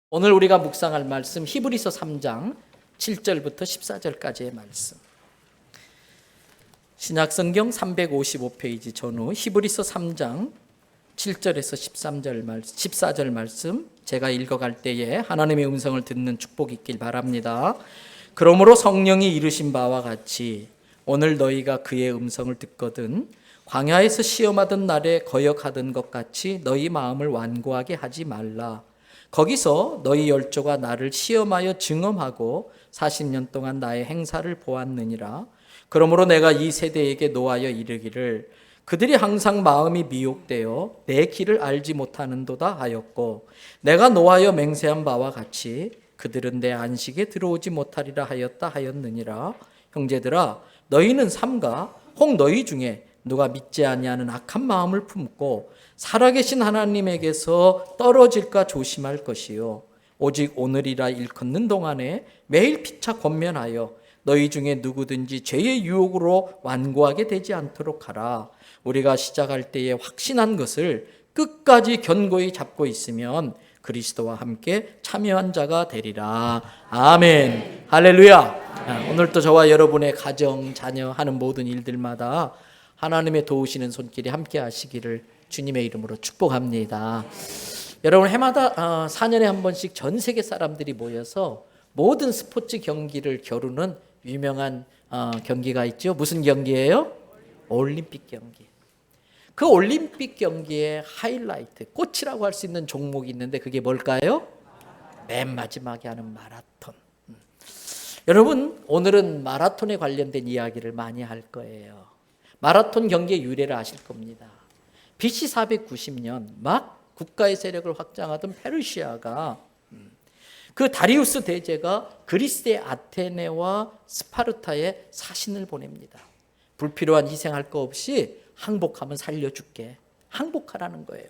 오늘 우리가 묵상할 말씀 히브리서 3장 7절부터 14절까지의 말씀. 신약성경 355페이지 전후 히브리서 3장 7절에서 14절 말씀 제가 읽어갈 때에 하나님의 음성을 듣는 축복이 있길 바랍니다. 그러므로 성령이 이르신 바와 같이 오늘 너희가 그의 음성을 듣거든 광야에서 시험하던 날에 거역하던 것 같이 너희 마음을 완고하게 하지 말라. 거기서 너희 열조가 나를 시험하여 증언하고 40년 동안 나의 행사를 보았느니라. 그러므로 내가 이 세대에게 노하여 이르기를 그들이 항상 마음이 미혹되어 내 길을 알지 못하는도다 하였고 내가 노하여 맹세한 바와 같이 그들은 내 안식에 들어오지 못하리라 하였다 하였느니라. 형제들아 너희는 삼가 혹 너희 중에 누가 믿지 아니하는 악한 마음을 품고 살아계신 하나님에게서 떨어질까 조심할 것이요 오직 오늘이라 일컫는 동안에 매일 피차 권면하여 너희 중에 누구든지 죄의 유혹으로 완고하게 되지 않도록 하라. 우리가 시작할 때에 확신한 것을 끝까지 견고히 잡고 있으면 그리스도와 함께 참여한 자가 되리라. 아멘. 할렐루야. 오늘도 저와 여러분의 가정, 자녀 하는 모든 일들마다 하나님의 도우시는 손길이 함께 하시기를 주님의 이름으로 축복합니다. 여러분 해마다 4년에 한 번씩 전 세계 사람들이 모여서 모든 스포츠 경기를 겨루는 유명한 경기가 있죠. 무슨 경기예요? 올림픽 경기. 그 올림픽 경기의 하이라이트, 꽃이라고 할 수 있는 종목이 있는데 그게 뭘까요? 맨 마지막에 하는 마라톤. 여러분 오늘은 마라톤에 관련된 이야기를 많이 할 거예요. 마라톤 경기의 유래를 아실 겁니다. BC 490년 막 국가의 세력을 확장하던 페르시아가 그 다리우스 대제가 그리스의 아테네와 스파르타에 사신을 보냅니다. 불필요한 희생할 거 없이 항복하면 살려줄게. 항복하라는 거예요.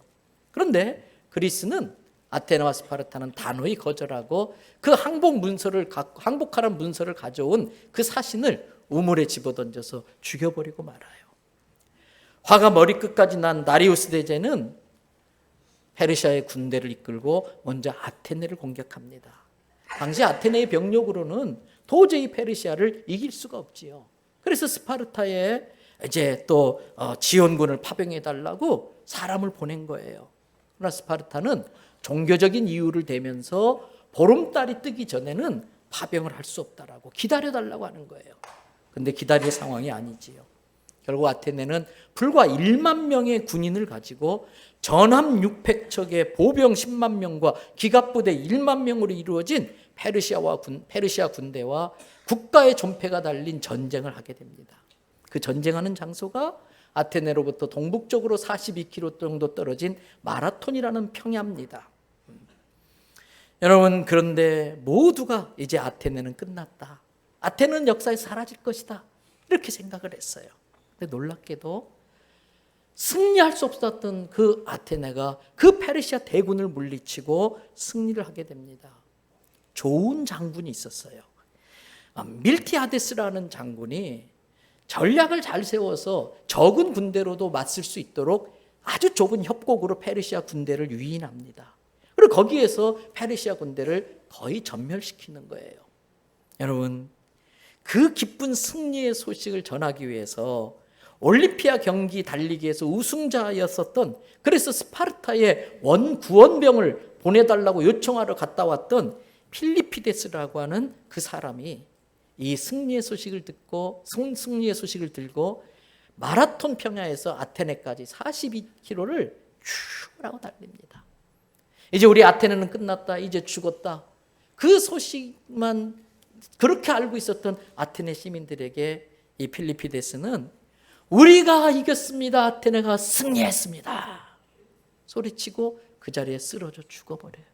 그런데 그리스는 아테네와 스파르타는 단호히 거절하고 그 항복하라는 문서를 가져온 그 사신을 우물에 집어던져서 죽여버리고 말아요. 화가 머리끝까지 난 다리우스 대제는 페르시아의 군대를 이끌고 먼저 아테네를 공격합니다. 당시 아테네의 병력으로는 도저히 페르시아를 이길 수가 없지요. 그래서 스파르타에 이제 또 지원군을 파병해 달라고 사람을 보낸 거예요. 그러나 스파르타는 종교적인 이유를 대면서 보름달이 뜨기 전에는 파병을 할 수 없다라고 기다려달라고 하는 거예요. 근데 기다릴 상황이 아니지요. 결국 아테네는 불과 1만 명의 군인을 가지고 전함 600척의 보병 10만 명과 기갑부대 1만 명으로 이루어진 페르시아 군대와 국가의 존폐가 달린 전쟁을 하게 됩니다. 그 전쟁하는 장소가 아테네로부터 동북쪽으로 42km 정도 떨어진 마라톤이라는 평야입니다. 여러분 그런데 모두가 이제 아테네는 끝났다. 아테네는 역사에서 사라질 것이다. 이렇게 생각을 했어요. 근데 놀랍게도 승리할 수 없었던 그 아테네가 그 페르시아 대군을 물리치고 승리를 하게 됩니다. 좋은 장군이 있었어요. 밀티아데스라는 장군이 전략을 잘 세워서 적은 군대로도 맞설 수 있도록 아주 좁은 협곡으로 페르시아 군대를 유인합니다. 그리고 거기에서 페르시아 군대를 거의 전멸시키는 거예요. 여러분 그 기쁜 승리의 소식을 전하기 위해서 올림피아 경기 달리기에서 우승자였었던 그래서 스파르타에 구원병을 보내달라고 요청하러 갔다 왔던 필리피데스라고 하는 그 사람이 이 승리의 소식을 들고 마라톤 평야에서 아테네까지 42km를 쭉 하고 달립니다. 이제 우리 아테네는 끝났다. 이제 죽었다. 그 소식만 그렇게 알고 있었던 아테네 시민들에게 이 필리피데스는 우리가 이겼습니다. 아테네가 승리했습니다. 소리치고 그 자리에 쓰러져 죽어버려요.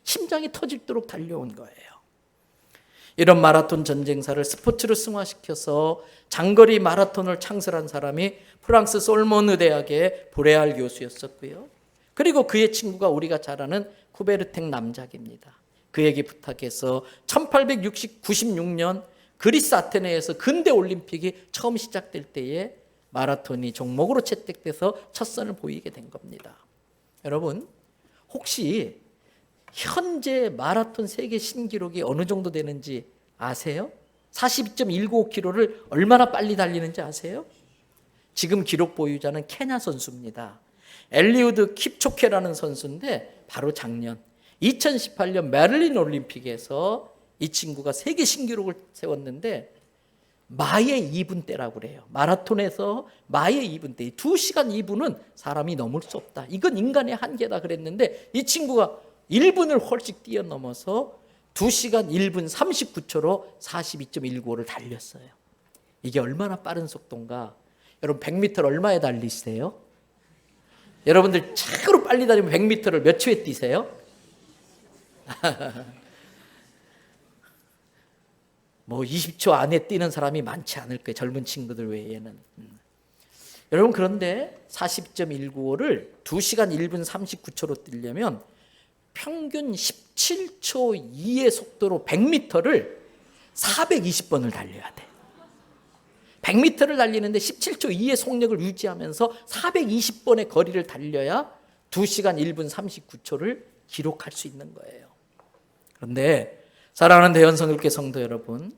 심장이 터지도록 달려온 거예요. 이런 마라톤 전쟁사를 스포츠로 승화시켜서 장거리 마라톤을 창설한 사람이 프랑스 솔모느 대학의 브레알 교수였었고요. 그리고 그의 친구가 우리가 잘 아는 쿠베르텍 남작입니다. 그에게 부탁해서 1896년 그리스 아테네에서 근대 올림픽이 처음 시작될 때에 마라톤이 종목으로 채택돼서 첫 선을 보이게 된 겁니다. 여러분 혹시 현재 마라톤 세계 신기록이 어느 정도 되는지 아세요? 42.195km를 얼마나 빨리 달리는지 아세요? 지금 기록 보유자는 케냐 선수입니다. 엘리우드 킵초케라는 선수인데 바로 작년 2018년 베를린 올림픽에서 이 친구가 세계 신기록을 세웠는데 마의 2분대라고 그래요. 마라톤에서 마의 2분대, 2시간 2분은 사람이 넘을 수 없다. 이건 인간의 한계다 그랬는데 이 친구가 1분을 훨씬 뛰어넘어서 2시간 1분 39초로 42.195를 달렸어요. 이게 얼마나 빠른 속도인가. 여러분 100m를 얼마에 달리세요? 여러분들 최고로 빨리 달리면 100m를 몇 초에 뛰세요? 뭐 20초 안에 뛰는 사람이 많지 않을 거예요. 젊은 친구들 외에는. 여러분 그런데 40.195를 2시간 1분 39초로 뛰려면 평균 17초 2의 속도로 100m를 420번을 달려야 돼. 100m를 달리는데 17초 2의 속력을 유지하면서 420번의 거리를 달려야 2시간 1분 39초를 기록할 수 있는 거예요. 그런데 사랑하는 대연성교회 성도 여러분,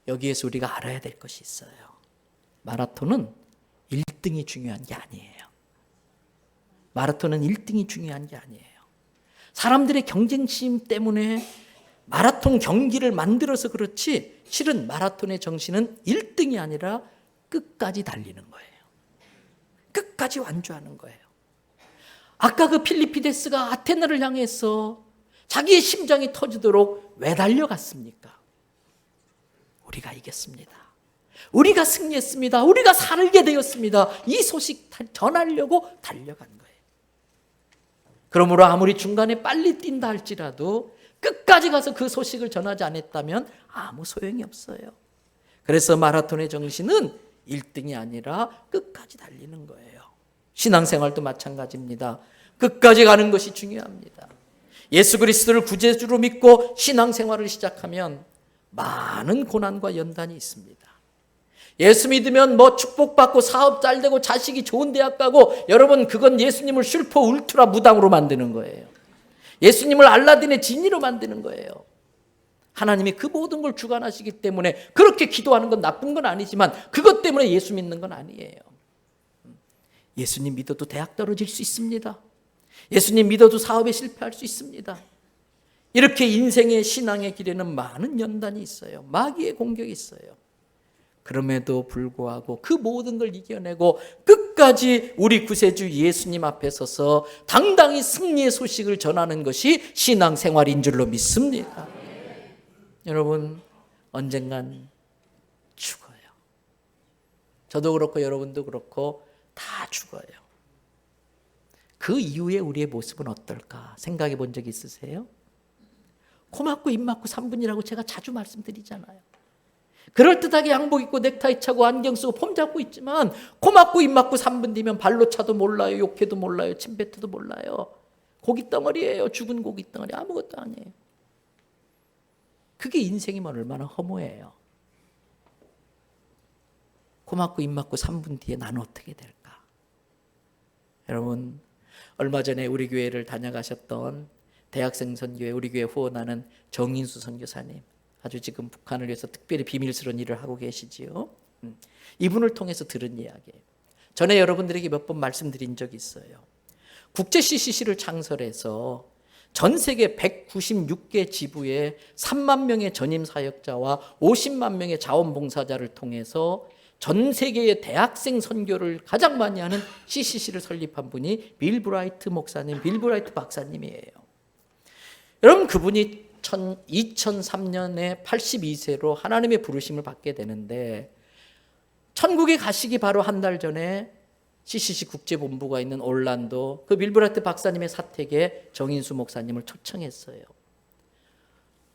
여기에서 우리가 알아야 될 것이 있어요. 마라톤은 1등이 중요한 게 아니에요. 마라톤은 1등이 중요한 게 아니에요. 사람들의 경쟁심 때문에 마라톤 경기를 만들어서 그렇지 실은 마라톤의 정신은 1등이 아니라 끝까지 달리는 거예요. 끝까지 완주하는 거예요. 아까 그 필리피데스가 아테네를 향해서 자기의 심장이 터지도록 왜 달려갔습니까? 우리가 이겼습니다. 우리가 승리했습니다. 우리가 살게 되었습니다. 이 소식 전하려고 달려간 거예요. 그러므로 아무리 중간에 빨리 뛴다 할지라도 끝까지 가서 그 소식을 전하지 않았다면 아무 소용이 없어요. 그래서 마라톤의 정신은 1등이 아니라 끝까지 달리는 거예요. 신앙생활도 마찬가지입니다. 끝까지 가는 것이 중요합니다. 예수 그리스도를 구주로 믿고 신앙생활을 시작하면 많은 고난과 연단이 있습니다. 예수 믿으면 뭐 축복받고 사업 잘 되고 자식이 좋은 대학 가고, 여러분 그건 예수님을 슈퍼 울트라 무당으로 만드는 거예요. 예수님을 알라딘의 지니로 만드는 거예요. 하나님이 그 모든 걸 주관하시기 때문에 그렇게 기도하는 건 나쁜 건 아니지만 그것 때문에 예수 믿는 건 아니에요. 예수님 믿어도 대학 떨어질 수 있습니다. 예수님 믿어도 사업에 실패할 수 있습니다. 이렇게 인생의 신앙의 길에는 많은 연단이 있어요. 마귀의 공격이 있어요. 그럼에도 불구하고 그 모든 걸 이겨내고 끝까지 우리 구세주 예수님 앞에 서서 당당히 승리의 소식을 전하는 것이 신앙생활인 줄로 믿습니다. 여러분, 언젠간 죽어요. 저도 그렇고 여러분도 그렇고 다 죽어요. 그 이후에 우리의 모습은 어떨까 생각해 본 적 있으세요? 코 막고 입 막고 3분이라고 제가 자주 말씀드리잖아요. 그럴듯하게 양복 입고 넥타이 차고 안경 쓰고 폼 잡고 있지만 코 막고 입 막고 3분 뒤면 발로 차도 몰라요. 욕해도 몰라요. 침 뱉어도 몰라요. 고기 덩어리예요. 죽은 고기 덩어리. 아무것도 아니에요. 그게 인생이면 얼마나 허무해요. 코 막고 입 막고 3분 뒤에 나는 어떻게 될까? 여러분, 얼마 전에 우리 교회를 다녀가셨던 대학생 선교회 우리 교회 후원하는 정인수 선교사님, 아주 지금 북한을 위해서 특별히 비밀스러운 일을 하고 계시지요. 이분을 통해서 들은 이야기예요. 전에 여러분들에게 몇 번 말씀드린 적이 있어요. 국제 CCC를 창설해서 전 세계 196개 지부에 3만 명의 전임 사역자와 50만 명의 자원봉사자를 통해서 전 세계의 대학생 선교를 가장 많이 하는 CCC를 설립한 분이 빌 브라이트 목사님, 빌 브라이트 박사님이에요. 여러분, 그분이 2003년에 82세로 하나님의 부르심을 받게 되는데, 천국에 가시기 바로 한 달 전에 CCC 국제본부가 있는 올란도 그 빌 브라이트 박사님의 사택에 정인수 목사님을 초청했어요.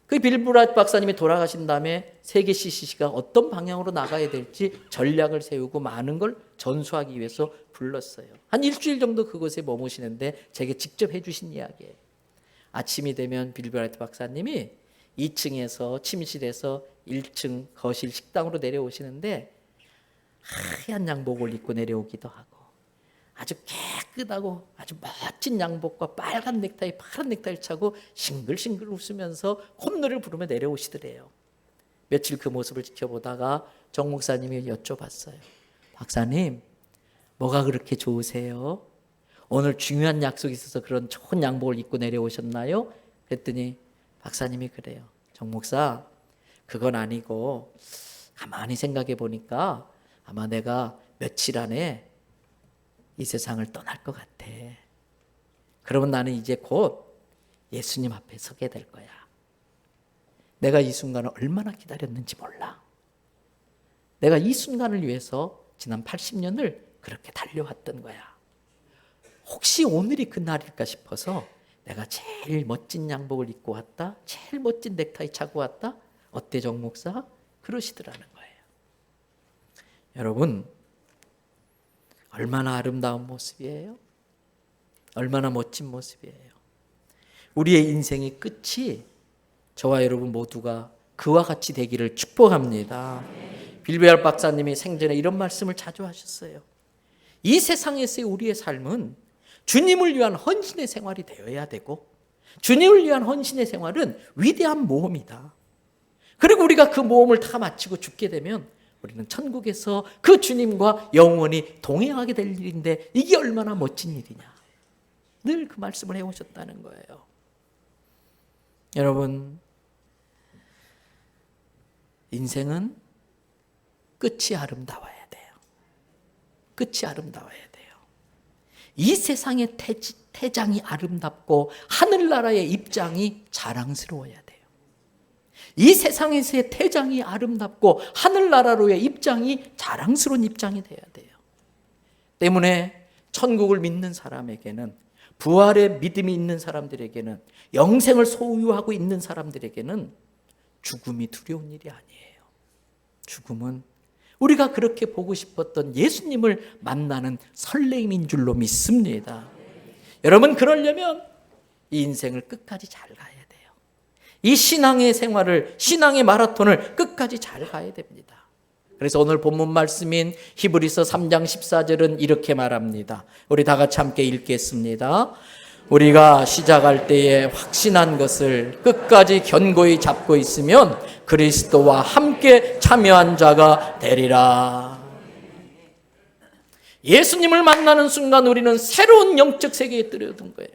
그 빌 브라이트 박사님이 돌아가신 다음에 세계 CCC가 어떤 방향으로 나가야 될지 전략을 세우고 많은 걸 전수하기 위해서 불렀어요. 한 일주일 정도 그곳에 머무시는데 제게 직접 해주신 이야기예요. 아침이 되면 빌 브라이트 박사님이 2층에서 침실에서 1층 거실 식당으로 내려오시는데 하얀 양복을 입고 내려오기도 하고 아주 깨끗하고 아주 멋진 양복과 빨간 넥타이, 파란 넥타이를 차고 싱글싱글 웃으면서 콧노래를 부르며 내려오시더래요. 며칠 그 모습을 지켜보다가 정 목사님이 여쭤봤어요. 박사님, 뭐가 그렇게 좋으세요? 오늘 중요한 약속이 있어서 그런 좋은 양복을 입고 내려오셨나요? 그랬더니 박사님이 그래요. 정 목사, 그건 아니고 가만히 생각해 보니까 아마 내가 며칠 안에 이 세상을 떠날 것 같아. 그러면 나는 이제 곧 예수님 앞에 서게 될 거야. 내가 이 순간을 얼마나 기다렸는지 몰라. 내가 이 순간을 위해서 지난 80년을 그렇게 달려왔던 거야. 혹시 오늘이 그날일까 싶어서 내가 제일 멋진 양복을 입고 왔다. 제일 멋진 넥타이 차고 왔다. 어때 정 목사? 그러시더라는 거예요. 여러분, 얼마나 아름다운 모습이에요? 얼마나 멋진 모습이에요? 우리의 인생의 끝이 저와 여러분 모두가 그와 같이 되기를 축복합니다. 빌베알 박사님이 생전에 이런 말씀을 자주 하셨어요. 이 세상에서의 우리의 삶은 주님을 위한 헌신의 생활이 되어야 되고, 주님을 위한 헌신의 생활은 위대한 모험이다. 그리고 우리가 그 모험을 다 마치고 죽게 되면 우리는 천국에서 그 주님과 영원히 동행하게 될 일인데 이게 얼마나 멋진 일이냐. 늘 그 말씀을 해오셨다는 거예요. 여러분, 인생은 끝이 아름다워야 돼요. 끝이 아름다워야 돼요. 이 세상의 태장이 아름답고 하늘나라의 입장이 자랑스러워야 돼요. 이 세상에서의 태장이 아름답고 하늘나라로의 입장이 자랑스러운 입장이 돼야 돼요. 때문에 천국을 믿는 사람에게는, 부활의 믿음이 있는 사람들에게는, 영생을 소유하고 있는 사람들에게는 죽음이 두려운 일이 아니에요. 죽음은 우리가 그렇게 보고 싶었던 예수님을 만나는 설레임인 줄로 믿습니다. 여러분, 그러려면 이 인생을 끝까지 잘 가야 돼요. 이 신앙의 생활을, 신앙의 마라톤을 끝까지 잘 가야 됩니다. 그래서 오늘 본문 말씀인 히브리서 3장 14절은 이렇게 말합니다. 우리 다 같이 함께 읽겠습니다. 우리가 시작할 때에 확신한 것을 끝까지 견고히 잡고 있으면 그리스도와 함께 참여한 자가 되리라. 예수님을 만나는 순간 우리는 새로운 영적 세계에 들어든 거예요.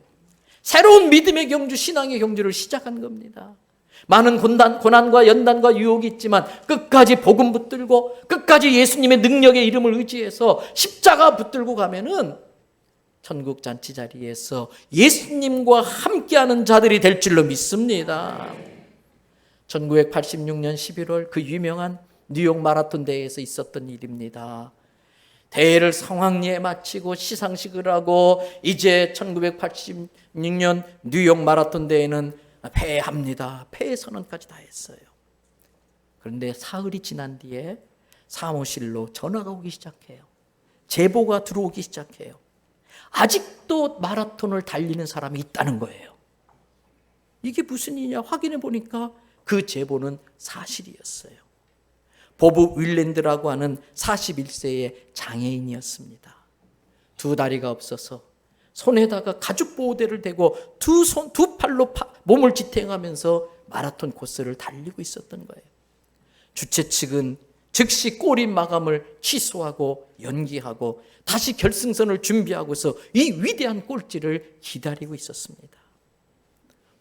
새로운 믿음의 경주, 신앙의 경주를 시작한 겁니다. 많은 고난과 연단과 유혹이 있지만 끝까지 복음 붙들고 끝까지 예수님의 능력의 이름을 의지해서 십자가 붙들고 가면은 천국 잔치 자리에서 예수님과 함께하는 자들이 될 줄로 믿습니다. 1986년 11월 그 유명한 뉴욕 마라톤 대회에서 있었던 일입니다. 대회를 성황리에 마치고 시상식을 하고 이제 1986년 뉴욕 마라톤 대회는 폐회합니다. 폐회 선언까지 다 했어요. 그런데 사흘이 지난 뒤에 사무실로 전화가 오기 시작해요. 제보가 들어오기 시작해요. 아직도 마라톤을 달리는 사람이 있다는 거예요. 이게 무슨 일이냐 확인해 보니까 그 제보는 사실이었어요. 보브 윌랜드라고 하는 41세의 장애인이었습니다. 두 다리가 없어서 손에다가 가죽 보호대를 대고 두 팔로 몸을 지탱하면서 마라톤 코스를 달리고 있었던 거예요. 주최 측은 즉시 꼬리 마감을 취소하고 연기하고 다시 결승선을 준비하고서 이 위대한 꼴찌를 기다리고 있었습니다.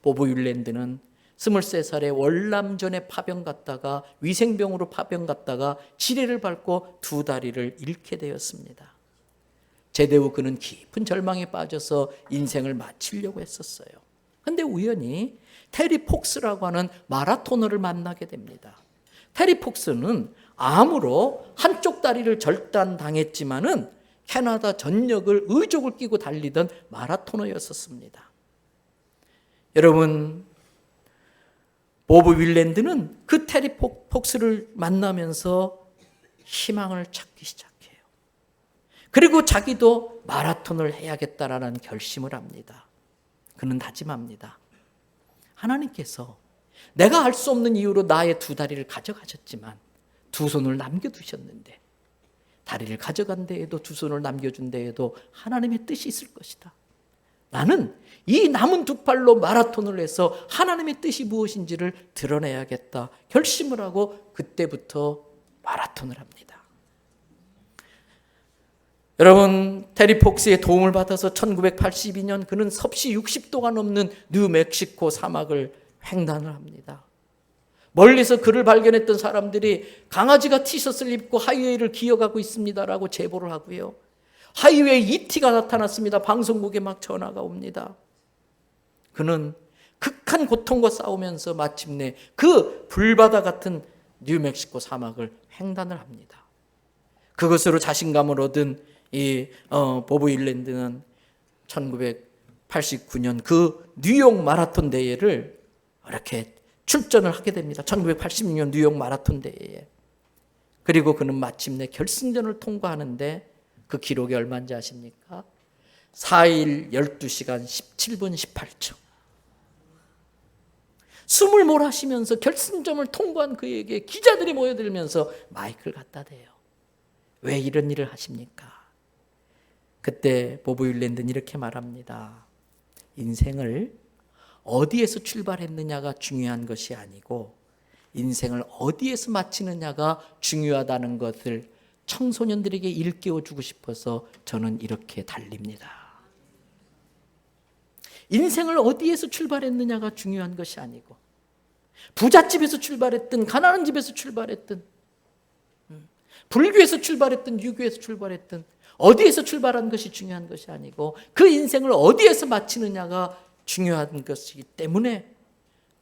보브 윌랜드는 23살에 월남전에 파병 갔다가 위생병으로 파병 갔다가 지뢰를 밟고 두 다리를 잃게 되었습니다. 제대 후 그는 깊은 절망에 빠져서 인생을 마치려고 했었어요. 그런데 우연히 테리 폭스라고 하는 마라토너를 만나게 됩니다. 테리 폭스는 암으로 한쪽 다리를 절단당했지만은 캐나다 전역을 의족을 끼고 달리던 마라토너였었습니다. 여러분, 보브 윌랜드는 그 테리 폭스를 만나면서 희망을 찾기 시작해요. 그리고 자기도 마라톤을 해야겠다라는 결심을 합니다. 그는 다짐합니다. 하나님께서 내가 알 수 없는 이유로 나의 두 다리를 가져가셨지만 두 손을 남겨두셨는데 다리를 가져간 데에도 두 손을 남겨준 데에도 하나님의 뜻이 있을 것이다. 나는 이 남은 두 팔로 마라톤을 해서 하나님의 뜻이 무엇인지를 드러내야겠다 결심을 하고 그때부터 마라톤을 합니다. 여러분, 테리 폭스의 도움을 받아서 1982년 그는 섭씨 60도가 넘는 뉴멕시코 사막을 횡단을 합니다. 멀리서 그를 발견했던 사람들이 강아지가 티셔츠를 입고 하이웨이를 기어가고 있습니다라고 제보를 하고요. 하이웨이 ET가 나타났습니다. 방송국에 막 전화가 옵니다. 그는 극한 고통과 싸우면서 마침내 그 불바다 같은 뉴멕시코 사막을 횡단을 합니다. 그것으로 자신감을 얻은 이 보브 윌랜드는 1989년 그 뉴욕 마라톤 대회를 이렇게 출전을 하게 됩니다. 1986년 뉴욕 마라톤 대회에. 그리고 그는 마침내 결승전을 통과하는데 그 기록이 얼마인지 아십니까? 4일 12시간 17분 18초. 숨을 몰아쉬면서 결승점을 통과한 그에게 기자들이 모여들면서 마이크를 갖다 대요. 왜 이런 일을 하십니까? 그때 보브 윌랜드는 이렇게 말합니다. 인생을 어디에서 출발했느냐가 중요한 것이 아니고 인생을 어디에서 마치느냐가 중요하다는 것을 청소년들에게 일깨워주고 싶어서 저는 이렇게 달립니다. 인생을 어디에서 출발했느냐가 중요한 것이 아니고 부잣집에서 출발했든 가난한 집에서 출발했든 불교에서 출발했든 유교에서 출발했든 어디에서 출발한 것이 중요한 것이 아니고 그 인생을 어디에서 마치느냐가 중요한 것이기 때문에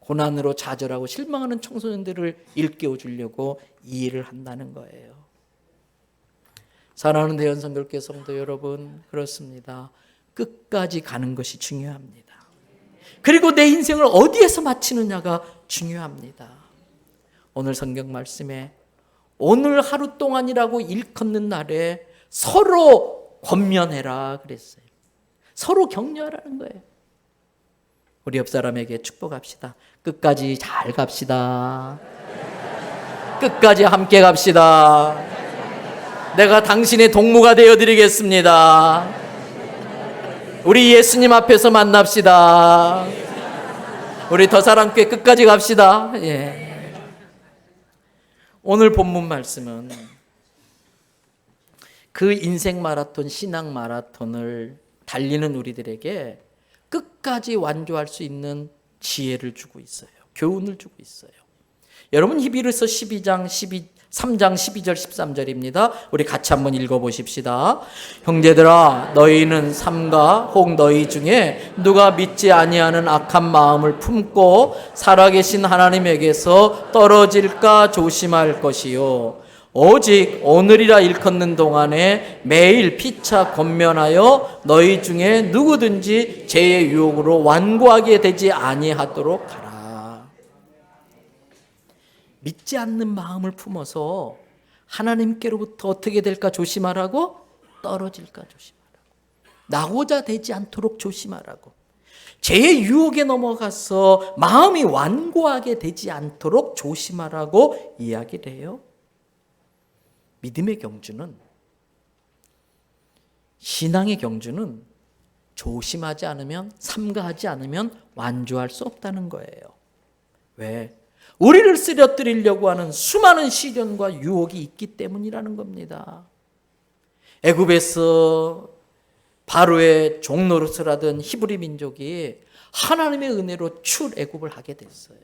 고난으로 좌절하고 실망하는 청소년들을 일깨워주려고 이 일을 한다는 거예요. 사랑하는 대연성결교 성도 여러분, 그렇습니다. 끝까지 가는 것이 중요합니다. 그리고 내 인생을 어디에서 마치느냐가 중요합니다. 오늘 성경 말씀에 오늘 하루 동안이라고 일컫는 날에 서로 권면해라 그랬어요. 서로 격려하라는 거예요. 우리 옆 사람에게 축복합시다. 끝까지 잘 갑시다. 끝까지 함께 갑시다. 내가 당신의 동무가 되어드리겠습니다. 우리 예수님 앞에서 만납시다. 우리 더 사랑교회 끝까지 갑시다. 예. 오늘 본문 말씀은 그 인생 마라톤, 신앙 마라톤을 달리는 우리들에게 끝까지 완주할 수 있는 지혜를 주고 있어요. 교훈을 주고 있어요. 여러분, 히브리서 3장 12절 13절입니다. 우리 같이 한번 읽어보십시다. 형제들아, 너희는 삼가 혹 너희 중에 누가 믿지 아니하는 악한 마음을 품고 살아계신 하나님에게서 떨어질까 조심할 것이요. 오직 오늘이라 일컫는 동안에 매일 피차 권면하여 너희 중에 누구든지 죄의 유혹으로 완고하게 되지 아니하도록 하라. 믿지 않는 마음을 품어서 하나님께로부터 어떻게 될까 조심하라고? 떨어질까 조심하라고. 나고자 되지 않도록 조심하라고. 죄의 유혹에 넘어가서 마음이 완고하게 되지 않도록 조심하라고 이야기를 해요. 믿음의 경주는, 신앙의 경주는 조심하지 않으면, 삼가하지 않으면 완주할 수 없다는 거예요. 왜? 우리를 쓰러뜨리려고 하는 수많은 시련과 유혹이 있기 때문이라는 겁니다. 애굽에서 바로의 종노릇을 하던 히브리 민족이 하나님의 은혜로 출애굽을 하게 됐어요.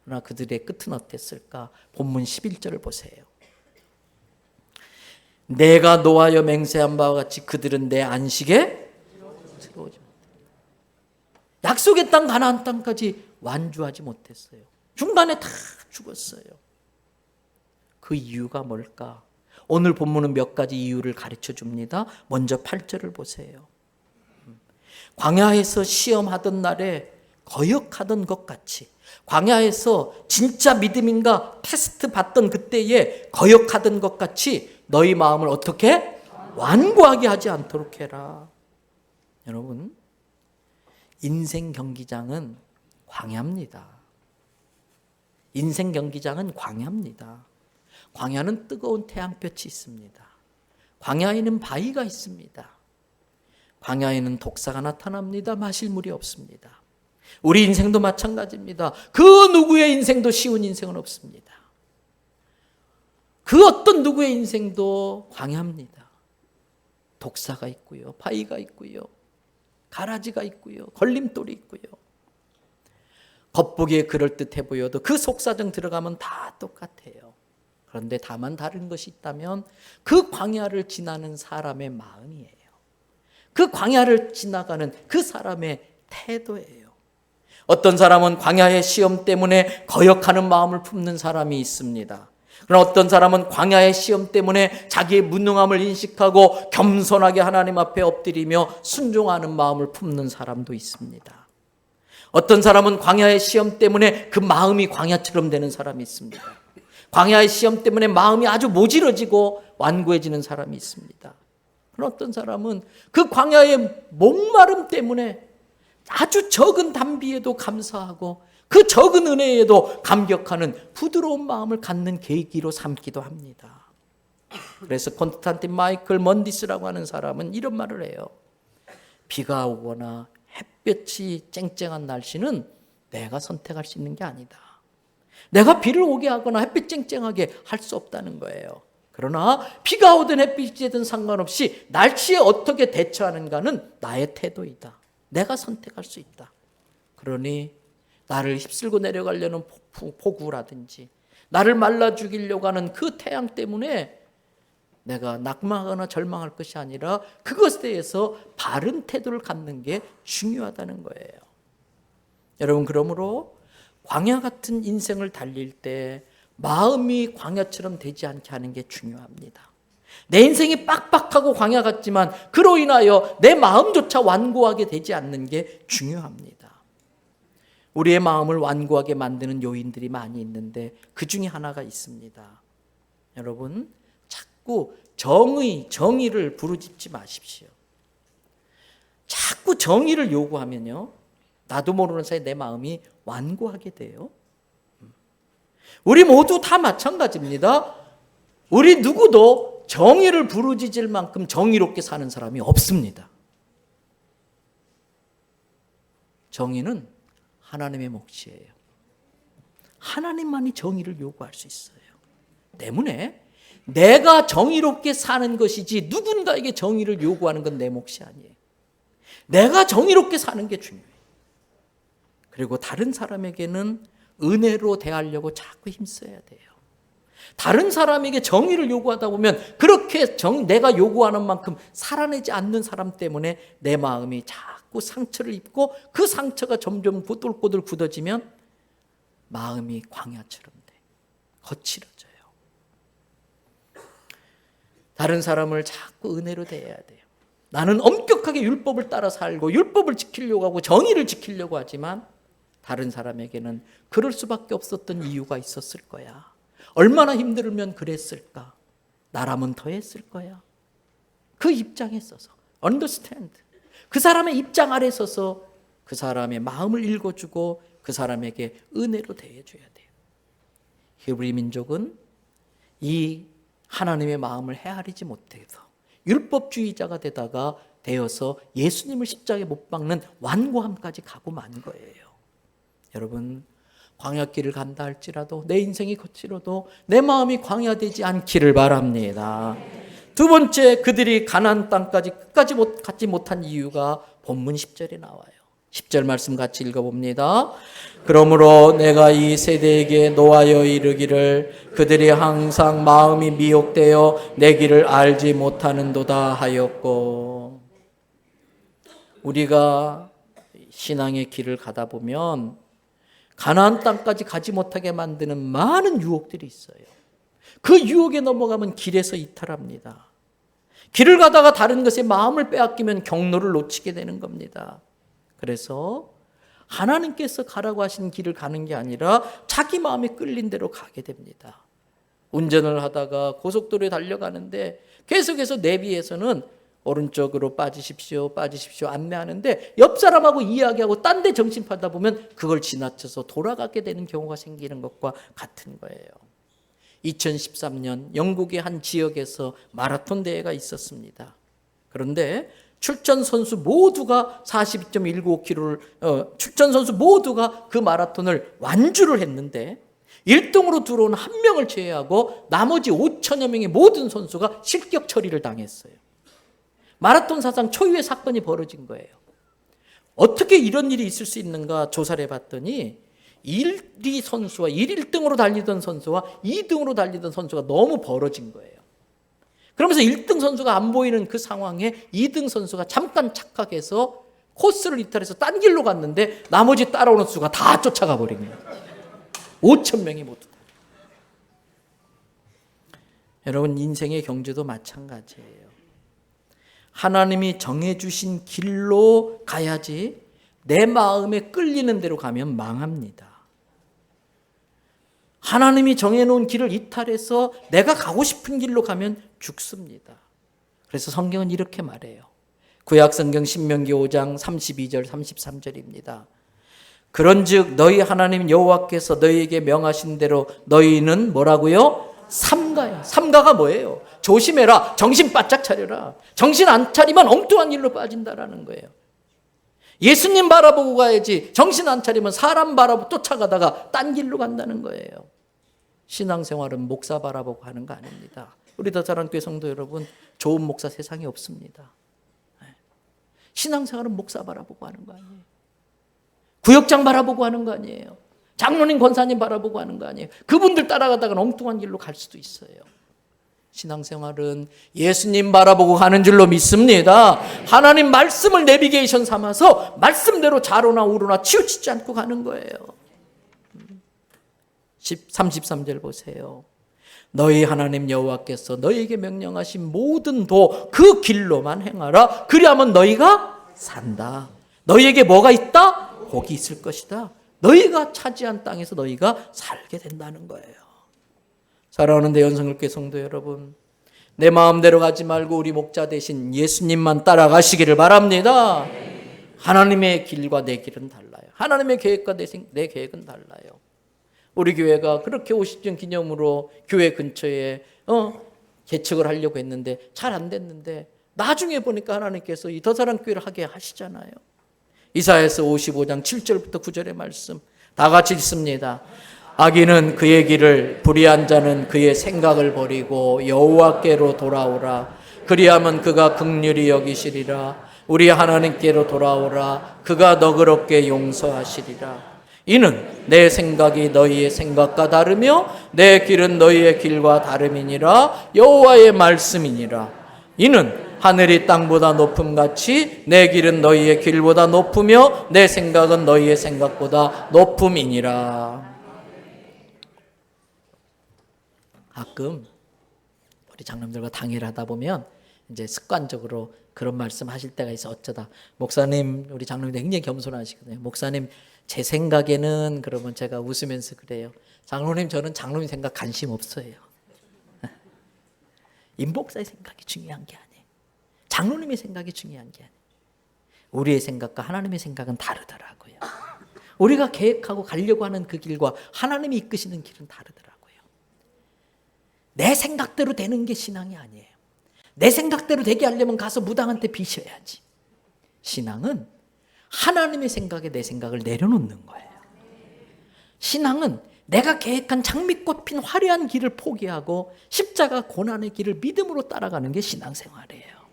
그러나 그들의 끝은 어땠을까? 본문 11절을 보세요. 내가 노하여 맹세한 바와 같이 그들은 내 안식에 들어오지 못했다. 약속의 땅 가나안 땅까지 완주하지 못했어요. 중간에 다 죽었어요. 그 이유가 뭘까? 오늘 본문은 몇 가지 이유를 가르쳐 줍니다. 먼저 8절을 보세요. 광야에서 시험하던 날에 거역하던 것 같이, 광야에서 진짜 믿음인가 테스트 받던 그때에 거역하던 것 같이 너희 마음을 어떻게? 완고하게 하지 않도록 해라. 여러분, 인생 경기장은 광야입니다. 인생 경기장은 광야입니다. 광야는 뜨거운 태양볕이 있습니다. 광야에는 바위가 있습니다. 광야에는 독사가 나타납니다. 마실 물이 없습니다. 우리 인생도 마찬가지입니다. 그 누구의 인생도 쉬운 인생은 없습니다. 그 어떤 누구의 인생도 광야입니다. 독사가 있고요, 바위가 있고요, 가라지가 있고요, 걸림돌이 있고요. 겉보기에 그럴듯해 보여도 그 속사정 들어가면 다 똑같아요. 그런데 다만 다른 것이 있다면 그 광야를 지나는 사람의 마음이에요. 그 광야를 지나가는 그 사람의 태도예요. 어떤 사람은 광야의 시험 때문에 거역하는 마음을 품는 사람이 있습니다. 그러나 어떤 사람은 광야의 시험 때문에 자기의 무능함을 인식하고 겸손하게 하나님 앞에 엎드리며 순종하는 마음을 품는 사람도 있습니다. 어떤 사람은 광야의 시험 때문에 그 마음이 광야처럼 되는 사람이 있습니다. 광야의 시험 때문에 마음이 아주 모질어지고 완고해지는 사람이 있습니다. 그런 어떤 사람은 그 광야의 목마름 때문에 아주 적은 단비에도 감사하고 그 적은 은혜에도 감격하는 부드러운 마음을 갖는 계기로 삼기도 합니다. 그래서 콘스탄틴 마이클 먼디스라고 하는 사람은 이런 말을 해요. 비가 오거나 햇볕이 쨍쨍한 날씨는 내가 선택할 수 있는 게 아니다. 내가 비를 오게 하거나 햇빛 쨍쨍하게 할 수 없다는 거예요. 그러나 비가 오든 햇빛이 되든 상관없이 날씨에 어떻게 대처하는가는 나의 태도이다. 내가 선택할 수 있다. 그러니 나를 휩쓸고 내려가려는 폭우라든지 나를 말라 죽이려고 하는 그 태양 때문에 내가 낙망하거나 절망할 것이 아니라 그것에 대해서 바른 태도를 갖는 게 중요하다는 거예요. 여러분, 그러므로 광야 같은 인생을 달릴 때 마음이 광야처럼 되지 않게 하는 게 중요합니다. 내 인생이 빡빡하고 광야 같지만 그로 인하여 내 마음조차 완고하게 되지 않는 게 중요합니다. 우리의 마음을 완고하게 만드는 요인들이 많이 있는데 그 중에 하나가 있습니다. 여러분, 자꾸 정의를 부르짖지 마십시오. 자꾸 정의를 요구하면요, 나도 모르는 사이에 내 마음이 완고하게 돼요. 우리 모두 다 마찬가지입니다. 우리 누구도 정의를 부르짖을 만큼 정의롭게 사는 사람이 없습니다. 정의는 하나님의 몫이에요. 하나님만이 정의를 요구할 수 있어요. 때문에 내가 정의롭게 사는 것이지 누군가에게 정의를 요구하는 건 내 몫이 아니에요. 내가 정의롭게 사는 게 중요해요. 그리고 다른 사람에게는 은혜로 대하려고 자꾸 힘써야 돼요. 다른 사람에게 정의를 요구하다 보면 그렇게 내가 요구하는 만큼 살아내지 않는 사람 때문에 내 마음이 자꾸 상처를 입고 그 상처가 점점 꼬들꼬들 굳어지면 마음이 광야처럼 돼. 거칠어져요. 다른 사람을 자꾸 은혜로 대해야 돼요. 나는 엄격하게 율법을 따라 살고 율법을 지키려고 하고 정의를 지키려고 하지만 다른 사람에게는 그럴 수밖에 없었던 이유가 있었을 거야. 얼마나 힘들면 그랬을까? 나라면 더 했을 거야. 그 입장에 서서 understand. 그 사람의 입장 아래 서서 그 사람의 마음을 읽어주고 그 사람에게 은혜로 대해줘야 돼요. 히브리 민족은 이 하나님의 마음을 헤아리지 못해서 율법주의자가 되어서 예수님을 십자가에 못 박는 완고함까지 가고 만 거예요. 여러분, 광야길을 간다 할지라도 내 인생이 거칠어도 내 마음이 광야되지 않기를 바랍니다. 두 번째, 그들이 가나안 땅까지 끝까지 가지 못한 이유가 본문 10절에 나와요. 10절 말씀 같이 읽어봅니다. 그러므로 내가 이 세대에게 노하여 이르기를 그들이 항상 마음이 미혹되어 내 길을 알지 못하는도다 하였고. 우리가 신앙의 길을 가다 보면 가나안 땅까지 가지 못하게 만드는 많은 유혹들이 있어요. 그 유혹에 넘어가면 길에서 이탈합니다. 길을 가다가 다른 것에 마음을 빼앗기면 경로를 놓치게 되는 겁니다. 그래서 하나님께서 가라고 하신 길을 가는 게 아니라 자기 마음이 끌린 대로 가게 됩니다. 운전을 하다가 고속도로에 달려가는데 계속해서 내비에서는 오른쪽으로 빠지십시오 안내하는데 옆 사람하고 이야기하고 딴 데 정신파다 보면 그걸 지나쳐서 돌아가게 되는 경우가 생기는 것과 같은 거예요. 2013년 영국의 한 지역에서 마라톤 대회가 있었습니다. 그런데 출전 선수 모두가 42.195km를 출전 선수 모두가 그 마라톤을 완주를 했는데 1등으로 들어온 한 명을 제외하고 나머지 5천여 명의 모든 선수가 실격 처리를 당했어요. 마라톤 사상 초유의 사건이 벌어진 거예요. 어떻게 이런 일이 있을 수 있는가 조사를 해봤더니 1위 선수와 1등으로 달리던 선수와 2등으로 달리던 선수가 너무 벌어진 거예요. 그러면서 1등 선수가 안 보이는 그 상황에 2등 선수가 잠깐 착각해서 코스를 이탈해서 딴 길로 갔는데 나머지 따라오는 수가 다 쫓아가 버린 거예요. 5천 명이 모두. 여러분, 인생의 경주도 마찬가지예요. 하나님이 정해주신 길로 가야지 내 마음에 끌리는 대로 가면 망합니다. 하나님이 정해놓은 길을 이탈해서 내가 가고 싶은 길로 가면 죽습니다. 그래서 성경은 이렇게 말해요. 구약성경 신명기 5장 32절 33절입니다. 그런즉 너희 하나님 여호와께서 너희에게 명하신 대로 너희는 뭐라고요? 삼가야. 삼가가 뭐예요? 조심해라. 정신 바짝 차려라. 정신 안 차리면 엉뚱한 길로 빠진다라는 거예요. 예수님 바라보고 가야지. 정신 안 차리면 사람 바라보고 쫓아가다가 딴 길로 간다는 거예요. 신앙생활은 목사 바라보고 하는 거 아닙니다. 우리 더사랑교회 성도 여러분, 좋은 목사 세상에 없습니다. 신앙생활은 목사 바라보고 하는 거 아니에요. 구역장 바라보고 하는 거 아니에요. 장로님, 권사님 바라보고 하는 거 아니에요. 그분들 따라가다가 엉뚱한 길로 갈 수도 있어요. 신앙생활은 예수님 바라보고 가는 줄로 믿습니다. 하나님 말씀을 내비게이션 삼아서 말씀대로 좌로나 우로나 치우치지 않고 가는 거예요. 33절 보세요. 너희 하나님 여호와께서 너희에게 명령하신 모든 도 그 길로만 행하라. 그리하면 너희가 산다. 너희에게 뭐가 있다? 복이 있을 것이다. 너희가 차지한 땅에서 너희가 살게 된다는 거예요. 사랑하는 대연성교회 성도 여러분, 내 마음대로 가지 말고 우리 목자 대신 예수님만 따라가시기를 바랍니다. 하나님의 길과 내 길은 달라요. 하나님의 계획과 내 계획은 달라요. 우리 교회가 그렇게 50주년 기념으로 교회 근처에 개척을 하려고 했는데 잘 안 됐는데 나중에 보니까 하나님께서 이 더사랑교회를 하게 하시잖아요. 이사야서 55장 7절부터 9절의 말씀 다 같이 읽습니다. 악인은 그의 길을, 불의한 자는 그의 생각을 버리고 여호와께로 돌아오라. 그리하면 그가 긍휼히 여기시리라. 우리 하나님께로 돌아오라. 그가 너그럽게 용서하시리라. 이는 내 생각이 너희의 생각과 다르며 내 길은 너희의 길과 다름이니라. 여호와의 말씀이니라. 이는 하늘이 땅보다 높음같이 내 길은 너희의 길보다 높으며 내 생각은 너희의 생각보다 높음이니라. 가끔 우리 장로님들과 당회를 하다 보면 이제 습관적으로 그런 말씀 하실 때가 있어. 어쩌다 목사님, 우리 장로님들 굉장히 겸손하시거든요. 목사님, 제 생각에는, 그러면 제가 웃으면서 그래요. 장로님, 저는 장로님 생각 관심 없어요. 임 목사의 생각이 중요한 게 아니에요. 장로님의 생각이 중요한 게 아니에요. 우리의 생각과 하나님의 생각은 다르더라고요. 우리가 계획하고 가려고 하는 그 길과 하나님이 이끄시는 길은 다르더라고요. 내 생각대로 되는 게 신앙이 아니에요. 내 생각대로 되게 하려면 가서 무당한테 비셔야지. 신앙은 하나님의 생각에 내 생각을 내려놓는 거예요. 신앙은 내가 계획한 장미꽃 핀 화려한 길을 포기하고 십자가 고난의 길을 믿음으로 따라가는 게 신앙생활이에요.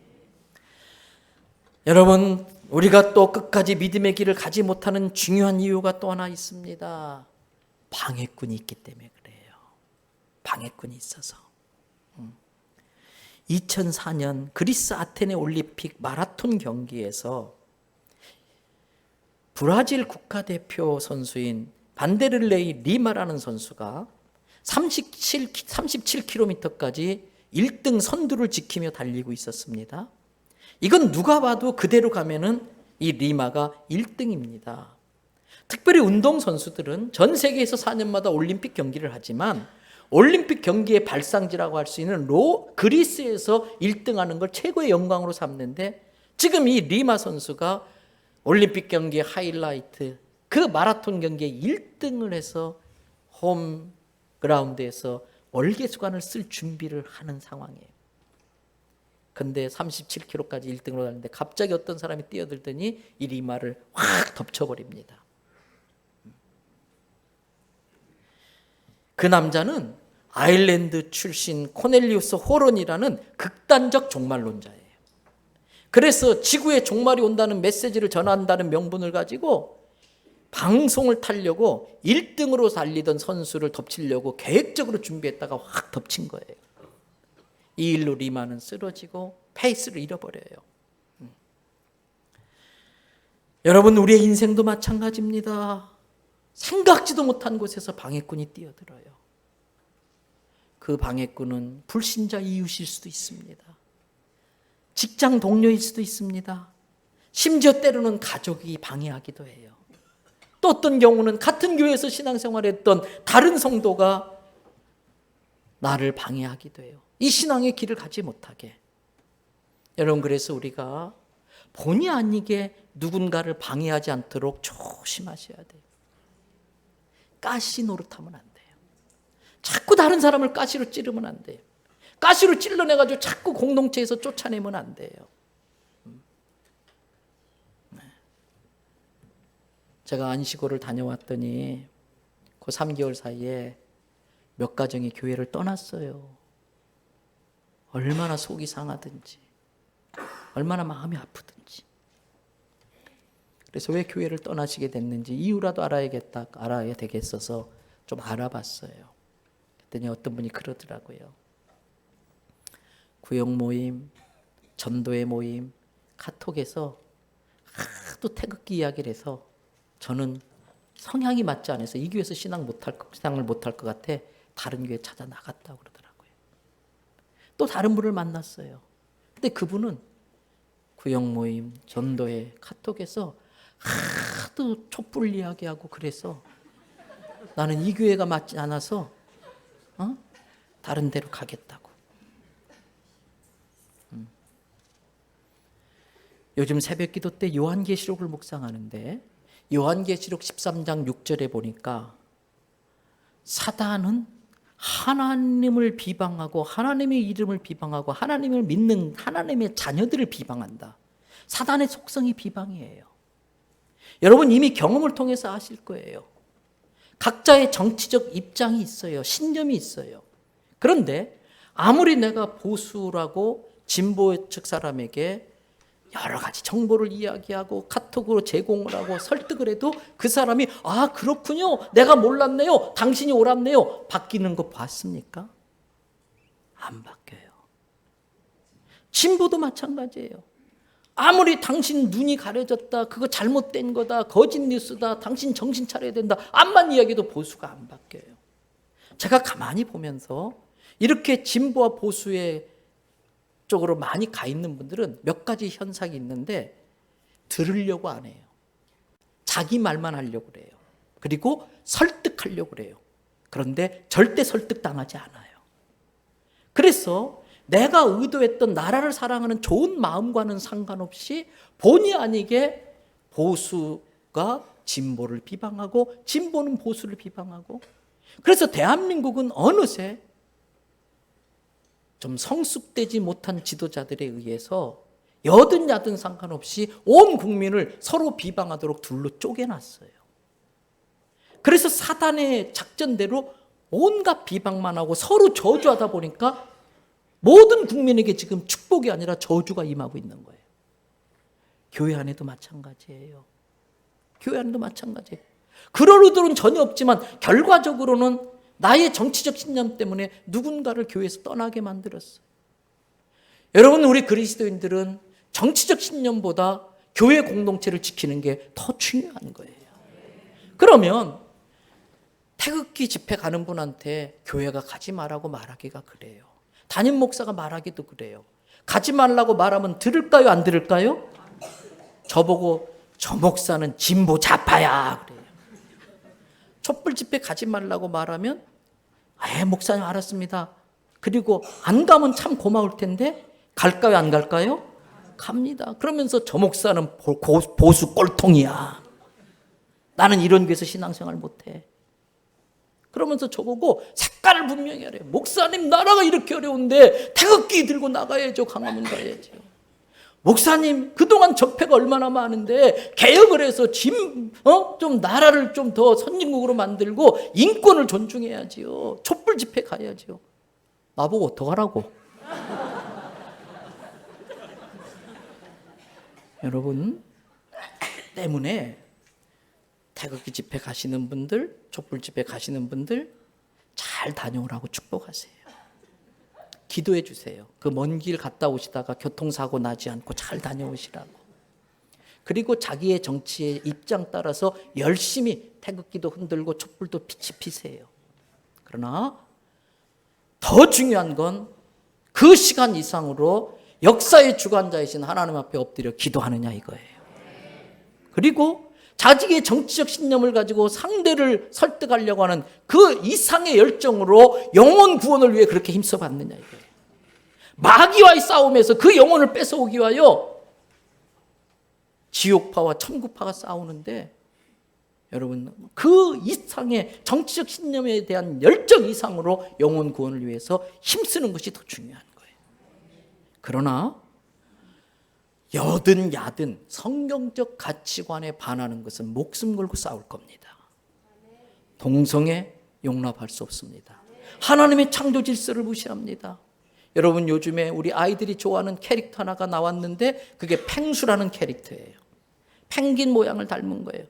여러분, 우리가 또 끝까지 믿음의 길을 가지 못하는 중요한 이유가 또 하나 있습니다. 방해꾼이 있기 때문에 그래요. 방해꾼이 있어서. 2004년 그리스 아테네 올림픽 마라톤 경기에서 브라질 국가대표 선수인 반데를레이 리마라는 선수가 37km까지 1등 선두를 지키며 달리고 있었습니다. 이건 누가 봐도 그대로 가면은 이 리마가 1등입니다. 특별히 운동선수들은 전 세계에서 4년마다 올림픽 경기를 하지만 올림픽 경기의 발상지라고 할 수 있는 그리스에서 1등하는 걸 최고의 영광으로 삼는데, 지금 이 리마 선수가 올림픽 경기의 하이라이트, 그 마라톤 경기에 1등을 해서 홈 그라운드에서 월계수관을 쓸 준비를 하는 상황이에요. 근데 37km까지 1등으로 달리는데 갑자기 어떤 사람이 뛰어들더니 이 리마를 확 덮쳐버립니다. 그 남자는 아일랜드 출신 코넬리우스 호런이라는 극단적 종말론자예요. 그래서 지구에 종말이 온다는 메시지를 전한다는 명분을 가지고 방송을 타려고 1등으로 달리던 선수를 덮치려고 계획적으로 준비했다가 확 덮친 거예요. 이 일로 리마는 쓰러지고 페이스를 잃어버려요. 여러분, 우리의 인생도 마찬가지입니다. 생각지도 못한 곳에서 방해꾼이 뛰어들어요. 그 방해꾼은 불신자 이웃일 수도 있습니다. 직장 동료일 수도 있습니다. 심지어 때로는 가족이 방해하기도 해요. 또 어떤 경우는 같은 교회에서 신앙생활했던 다른 성도가 나를 방해하기도 해요. 이 신앙의 길을 가지 못하게. 여러분, 그래서 우리가 본의 아니게 누군가를 방해하지 않도록 조심하셔야 돼요. 가시 노릇하면 안 돼요. 자꾸 다른 사람을 가시로 찌르면 안 돼요. 가시로 찔러내가지고 자꾸 공동체에서 쫓아내면 안 돼요. 제가 안식호를 다녀왔더니 그 3개월 사이에 몇 가정이 교회를 떠났어요. 얼마나 속이 상하든지, 얼마나 마음이 아프든지. 그래서 왜 교회를 떠나시게 됐는지 이유라도 알아야 되겠어서 좀 알아봤어요. 그랬더니 어떤 분이 그러더라고요. 구역 모임, 전도회 모임, 카톡에서 하도 태극기 이야기를 해서 저는 성향이 맞지 않아서 이 교회에서 신앙을 못할 것 같아 다른 교회 찾아 나갔다고 그러더라고요. 또 다른 분을 만났어요. 근데 그분은 구역 모임, 전도회, 카톡에서 하도 촛불 이야기하고 그래서 나는 이 교회가 맞지 않아서 다른 데로 가겠다고. 요즘 새벽기도 때 요한계시록을 묵상하는데 요한계시록 13장 6절에 보니까 사단은 하나님을 비방하고 하나님의 이름을 비방하고 하나님을 믿는 하나님의 자녀들을 비방한다. 사단의 속성이 비방이에요. 여러분 이미 경험을 통해서 아실 거예요. 각자의 정치적 입장이 있어요. 신념이 있어요. 그런데 아무리 내가 보수라고 진보 측 사람에게 여러 가지 정보를 이야기하고 카톡으로 제공을 하고 설득을 해도 그 사람이 아 그렇군요. 내가 몰랐네요. 당신이 옳았네요. 바뀌는 거 봤습니까? 안 바뀌어요. 진보도 마찬가지예요. 아무리 당신 눈이 가려졌다. 그거 잘못된 거다. 거짓 뉴스다. 당신 정신 차려야 된다. 암만 이야기도 보수가 안 바뀌어요. 제가 가만히 보면서 이렇게 진보와 보수의 쪽으로 많이 가 있는 분들은 몇 가지 현상이 있는데 들으려고 안 해요. 자기 말만 하려고 그래요. 그리고 설득하려고 그래요. 그런데 절대 설득당하지 않아요. 그래서 내가 의도했던 나라를 사랑하는 좋은 마음과는 상관없이 본의 아니게 보수가 진보를 비방하고 진보는 보수를 비방하고 그래서 대한민국은 어느새 좀 성숙되지 못한 지도자들에 의해서 여든 야든 상관없이 온 국민을 서로 비방하도록 둘로 쪼개놨어요. 그래서 사단의 작전대로 온갖 비방만 하고 서로 저주하다 보니까 모든 국민에게 지금 축복이 아니라 저주가 임하고 있는 거예요. 교회 안에도 마찬가지예요. 교회 안에도 마찬가지예요. 그럴 의도는 전혀 없지만 결과적으로는 나의 정치적 신념 때문에 누군가를 교회에서 떠나게 만들었어요. 여러분 우리 그리스도인들은 정치적 신념보다 교회 공동체를 지키는 게 더 중요한 거예요. 그러면 태극기 집회 가는 분한테 교회가 가지 말라고 말하기가 그래요. 담임 목사가 말하기도 그래요. 가지 말라고 말하면 들을까요? 안 들을까요? 저보고 저 목사는 진보 좌파야 그래요. 촛불 집회 가지 말라고 말하면 목사님 알았습니다. 그리고 안 가면 참 고마울 텐데 갈까요? 안 갈까요? 갑니다. 그러면서 저 목사는 보수 꼴통이야. 나는 이런 교회에서 신앙생활 못해. 그러면서 저보고 색깔을 분명히 하래요. 목사님, 나라가 이렇게 어려운데 태극기 들고 나가야죠. 광화문 가야죠. 목사님, 그동안 적폐가 얼마나 많은데 개혁을 해서 좀 나라를 좀 더 선진국으로 만들고 인권을 존중해야지요. 촛불 집회 가야죠. 나보고 어떡하라고. 여러분 때문에 태극기 집회 가시는 분들, 촛불 집회 가시는 분들 잘 다녀오라고 축복하세요. 기도해 주세요. 그 먼 길 갔다 오시다가 교통사고 나지 않고 잘 다녀오시라고. 그리고 자기의 정치의 입장 따라서 열심히 태극기도 흔들고 촛불도 피치 피세요. 그러나 더 중요한 건 그 시간 이상으로 역사의 주관자이신 하나님 앞에 엎드려 기도하느냐 이거예요. 그리고 자기의 정치적 신념을 가지고 상대를 설득하려고 하는 그 이상의 열정으로 영혼 구원을 위해 그렇게 힘써 받느냐 이거예요. 마귀와의 싸움에서 그 영혼을 뺏어오기 위하여 지옥파와 천국파가 싸우는데 여러분 그 이상의 정치적 신념에 대한 열정 이상으로 영혼 구원을 위해서 힘쓰는 것이 더 중요한 거예요. 그러나 여든 야든 성경적 가치관에 반하는 것은 목숨 걸고 싸울 겁니다. 동성애 용납할 수 없습니다. 하나님의 창조 질서를 무시합니다. 여러분 요즘에 우리 아이들이 좋아하는 캐릭터 하나가 나왔는데 그게 펭수라는 캐릭터예요. 펭귄 모양을 닮은 거예요.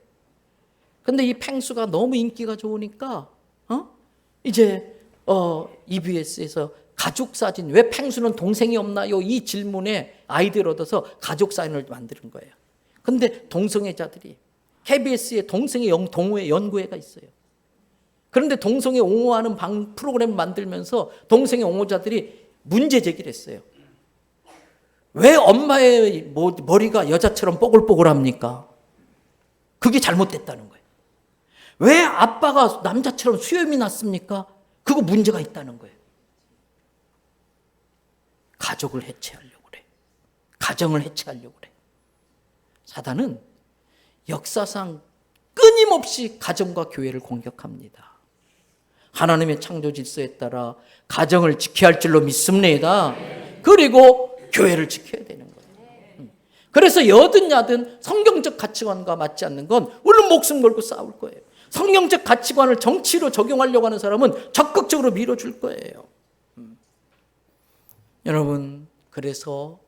근데 이 펭수가 너무 인기가 좋으니까 이제 EBS에서 가족 사진, 왜 펭수는 동생이 없나요? 이 질문에 아이디어를 얻어서 가족 사진을 만드는 거예요. 근데 동성애자들이 KBS에 동성애 동호회 연구회가 있어요. 그런데 동성애 옹호하는 프로그램 만들면서 동성애 옹호자들이 문제 제기를 했어요. 왜 엄마의 머리가 여자처럼 뽀글뽀글합니까? 그게 잘못됐다는 거예요. 왜 아빠가 남자처럼 수염이 났습니까? 그거 문제가 있다는 거예요. 가족을 해체하려고 그래. 가정을 해체하려고 그래. 사단은 역사상 끊임없이 가정과 교회를 공격합니다. 하나님의 창조 질서에 따라 가정을 지켜야 할 줄로 믿습니다. 그리고 교회를 지켜야 되는 거예요. 그래서 여든 야든 성경적 가치관과 맞지 않는 건 물론 목숨 걸고 싸울 거예요. 성경적 가치관을 정치로 적용하려고 하는 사람은 적극적으로 밀어줄 거예요. 여러분 그래서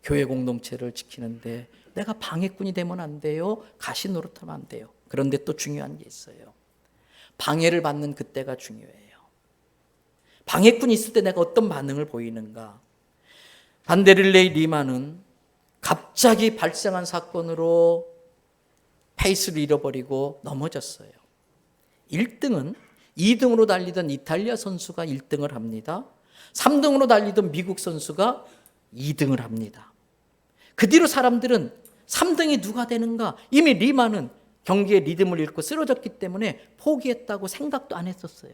교회 공동체를 지키는데 내가 방해꾼이 되면 안 돼요. 가시 노릇하면 안 돼요. 그런데 또 중요한 게 있어요. 방해를 받는 그때가 중요해요. 방해꾼이 있을 때 내가 어떤 반응을 보이는가. 반데릴레이 리마는 갑자기 발생한 사건으로 페이스를 잃어버리고 넘어졌어요. 1등은 2등으로 달리던 이탈리아 선수가 1등을 합니다. 3등으로 달리던 미국 선수가 2등을 합니다. 그 뒤로 사람들은 3등이 누가 되는가? 이미 리마는 경기의 리듬을 잃고 쓰러졌기 때문에 포기했다고 생각도 안 했었어요.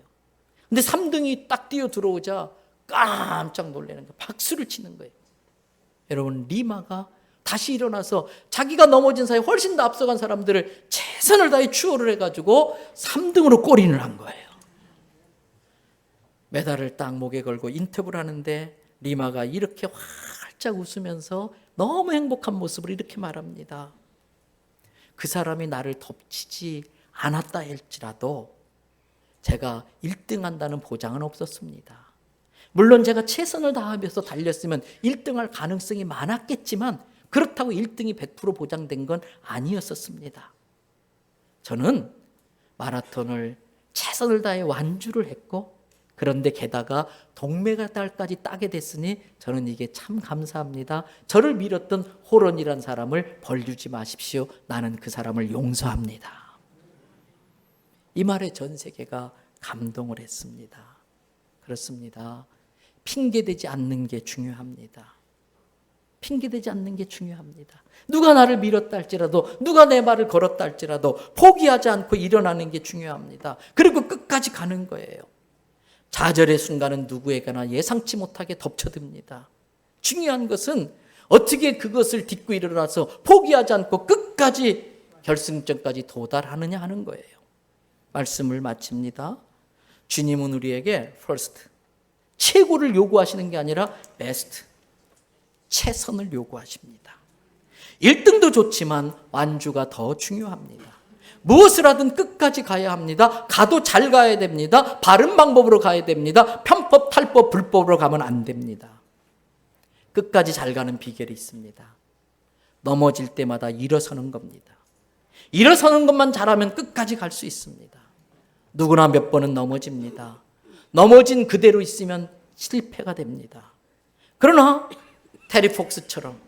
근데 3등이 딱 뛰어 들어오자 깜짝 놀라는 거예요. 박수를 치는 거예요. 여러분 리마가 다시 일어나서 자기가 넘어진 사이에 훨씬 더 앞서간 사람들을 최선을 다해 추월을 해가지고 3등으로 골인을 한 거예요. 메달을 딱 목에 걸고 인터뷰를 하는데 리마가 이렇게 활짝 웃으면서 너무 행복한 모습으로 이렇게 말합니다. 그 사람이 나를 덮치지 않았다 할지라도 제가 1등 한다는 보장은 없었습니다. 물론 제가 최선을 다하면서 달렸으면 1등할 가능성이 많았겠지만 그렇다고 1등이 100% 보장된 건 아니었었습니다. 저는 마라톤을 최선을 다해 완주를 했고 그런데 게다가 동메달까지 따게 됐으니 저는 이게 참 감사합니다. 저를 밀었던 호런이란 사람을 벌주지 마십시오. 나는 그 사람을 용서합니다. 이 말에 전 세계가 감동을 했습니다. 그렇습니다. 핑계대지 않는 게 중요합니다. 핑계대지 않는 게 중요합니다. 누가 나를 밀었다 할지라도 누가 내 말을 걸었다 할지라도 포기하지 않고 일어나는 게 중요합니다. 그리고 끝까지 가는 거예요. 좌절의 순간은 누구에게나 예상치 못하게 덮쳐듭니다. 중요한 것은 어떻게 그것을 딛고 일어나서 포기하지 않고 끝까지 결승점까지 도달하느냐 하는 거예요. 말씀을 마칩니다. 주님은 우리에게 first, 최고를 요구하시는 게 아니라 best, 최선을 요구하십니다. 1등도 좋지만 완주가 더 중요합니다. 무엇을 하든 끝까지 가야 합니다. 가도 잘 가야 됩니다. 바른 방법으로 가야 됩니다. 편법, 탈법, 불법으로 가면 안 됩니다. 끝까지 잘 가는 비결이 있습니다. 넘어질 때마다 일어서는 겁니다. 일어서는 것만 잘하면 끝까지 갈 수 있습니다. 누구나 몇 번은 넘어집니다. 넘어진 그대로 있으면 실패가 됩니다. 그러나 테리 폭스처럼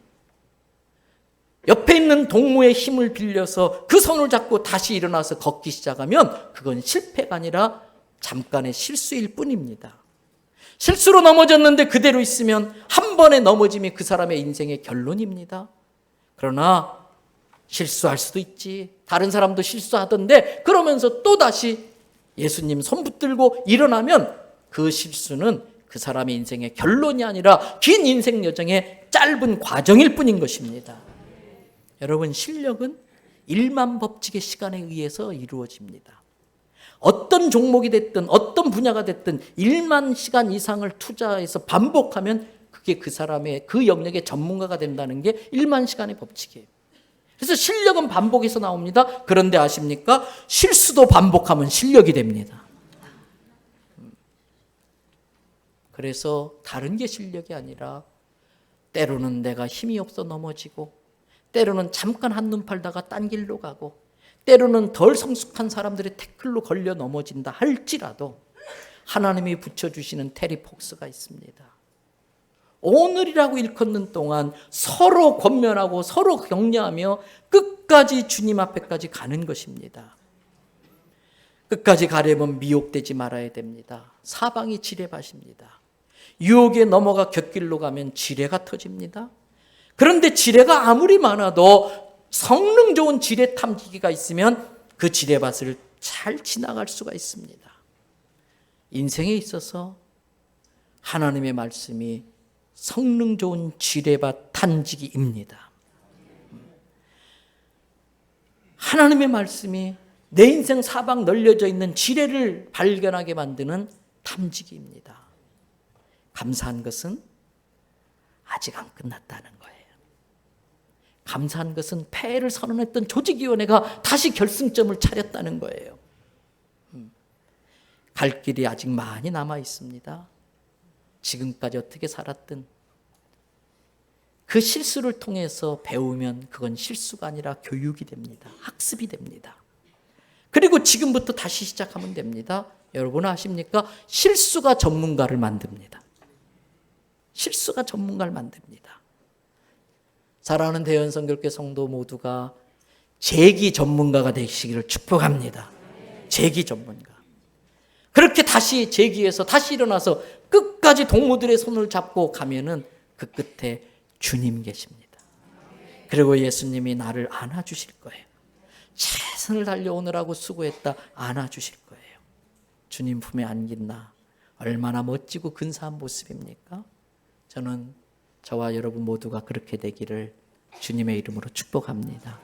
옆에 있는 동무의 힘을 빌려서 그 손을 잡고 다시 일어나서 걷기 시작하면 그건 실패가 아니라 잠깐의 실수일 뿐입니다. 실수로 넘어졌는데 그대로 있으면 한 번의 넘어짐이 그 사람의 인생의 결론입니다. 그러나 실수할 수도 있지. 다른 사람도 실수하던데 그러면서 또다시 예수님 손 붙들고 일어나면 그 실수는 그 사람의 인생의 결론이 아니라 긴 인생 여정의 짧은 과정일 뿐인 것입니다. 여러분, 실력은 1만 법칙의 시간에 의해서 이루어집니다. 어떤 종목이 됐든 어떤 분야가 됐든 1만 시간 이상을 투자해서 반복하면 그게 그 사람의 그 영역의 전문가가 된다는 게 1만 시간의 법칙이에요. 그래서 실력은 반복해서 나옵니다. 그런데 아십니까? 실수도 반복하면 실력이 됩니다. 그래서 다른 게 실력이 아니라 때로는 내가 힘이 없어 넘어지고 때로는 잠깐 한눈 팔다가 딴 길로 가고 때로는 덜 성숙한 사람들의 태클로 걸려 넘어진다 할지라도 하나님이 붙여주시는 테리 폭스가 있습니다. 오늘이라고 일컫는 동안 서로 권면하고 서로 격려하며 끝까지 주님 앞에까지 가는 것입니다. 끝까지 가려면 미혹되지 말아야 됩니다. 사방이 지뢰밭입니다. 유혹에 넘어가 곁길로 가면 지뢰가 터집니다. 그런데 지뢰가 아무리 많아도 성능 좋은 지뢰 탐지기가 있으면 그 지뢰밭을 잘 지나갈 수가 있습니다. 인생에 있어서 하나님의 말씀이 성능 좋은 지뢰밭 탐지기입니다. 하나님의 말씀이 내 인생 사방 널려져 있는 지뢰를 발견하게 만드는 탐지기입니다. 감사한 것은 아직 안 끝났다는 거예요. 감사한 것은 패를 선언했던 조직위원회가 다시 결승점을 차렸다는 거예요. 갈 길이 아직 많이 남아 있습니다. 지금까지 어떻게 살았든 그 실수를 통해서 배우면 그건 실수가 아니라 교육이 됩니다. 학습이 됩니다. 그리고 지금부터 다시 시작하면 됩니다. 여러분 아십니까? 실수가 전문가를 만듭니다. 실수가 전문가를 만듭니다. 사랑하는 대연성결교 성도 모두가 재기 전문가가 되시기를 축복합니다. 재기 전문가. 그렇게 다시 재기해서 다시 일어나서 끝까지 동무들의 손을 잡고 가면은 그 끝에 주님 계십니다. 그리고 예수님이 나를 안아주실 거예요. 최선을 달려오느라고 수고했다 안아주실 거예요. 주님 품에 안긴 나 얼마나 멋지고 근사한 모습입니까? 저는 저와 여러분 모두가 그렇게 되기를 주님의 이름으로 축복합니다.